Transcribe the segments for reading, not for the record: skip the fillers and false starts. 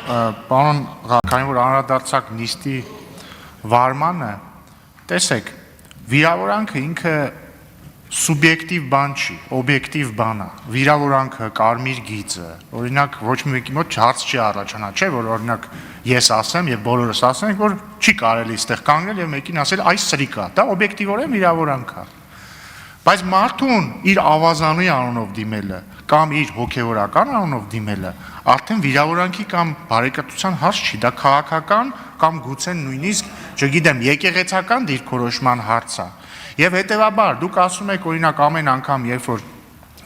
Պարոն քանի որ անդրադարձակ նիստի վարմանը, տեսեք, վիրավորանքը ինքը սուբյեկտիվ բան չի, օբյեկտիվ բան է, վիրավորանքը, կարմիր գիծը, օրինակ ոչ մեկի մոտ հարց չի առաջանա, չէ, որ օրինակ ես ասեմ եւ բոլորս ասենք, որ չի կարելի այստեղ կանգնել եւ մեկին ասել այս սրիկ է, դա օբյեկտիվորեն վիրավորանք է։ Բայց մարդուն իր ավազանի անունով դիմելը կամ իր հոգևորական անունով դիմելը արդեն վիրավորանքի կամ բարեկեցության հարց չի, դա քաղաքական կամ գուցե նույնիսկ, չգիտեմ, եկեղեցական դիրքորոշման հարց է։ Եվ հետևաբար դուք ասում եք օրինակ ամեն անգամ, երբ որ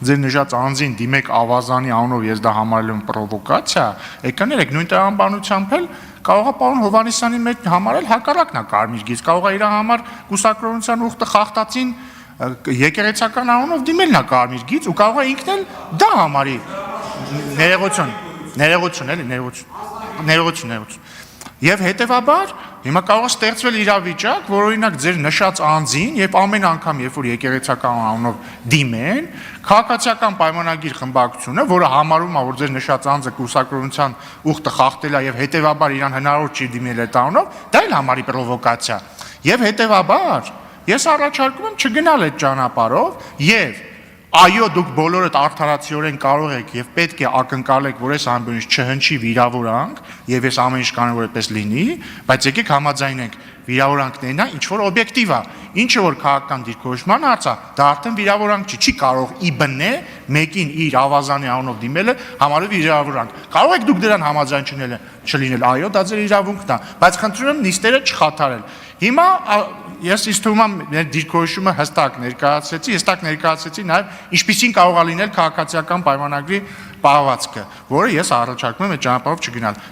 ձեր նշած անձին դիմեք ավազանի անունով, ես դա համարել եմ պրովոկացիա, եկաներեք նույն տրամաբանությամբ էլ կարող է պարոն Հովհաննիսյանի մեջ համարել հակառակն է կարմիր գիծ, կարող է իր համար կուսակրոնության ուխտը խախտածին եկեղեցական անունով դիմելն է կարմիր գիծ ու կարող է ինքն էլ դա համարի ներողություն։ Եվ հետևաբար հիմա կարող է ստեղծվել իրավիճակ, որ օրինակ ձեր նշած անձին եւ ամեն անգամ, երբ որ եկեղեցական անունով դիմեն, քաղաքացիական պայմանագիր խմբակցությունը, որը համարում է, որ ձեր նշած անձը կուսակրոնության ուխտը խախտել է եւ հետևաբար իրան հնարավոր չի դիմել այդ անունով, դա էլ համարի պրովոկացիա։ Եվ հետևաբար ես առաջարկում եմ չգնալ այդ ճանապարհով եւ այո, դուք բոլորդ արդարացիորեն կարող եք եւ պետք է ակնկալեք, որ այս ամբողջ չհնչի վիրավորանք եւ այս ամեն ինչ կանոն որպես լինի, բայց եկեք համաձայնենք, վիրավորանքներն է ինչ որ օբյեկտիվ է, ինչը որ քաղաքական դիրքորոշման հարց է, դա արդեն վիրավորանք չի կարող ի բնե մեկին իր ավազանի անունով դիմելը համարել վիրավորանք։ Կարող եք դուք դրան համաձայն չլինել, այո, դա ձեր իրավունքն է, բայց խնդրում եմ նիստերը չխաթարել։ Հիմա ես ինձ թվում է մեր դիրքորոշումը հստակ ներկայացրեցի նաև ինչպիսին կարող է լինել քաղաքացիական պայմանագրի պահվածքը, որը ես առաջարկում եմ այդ ճանապարհով չգնալ։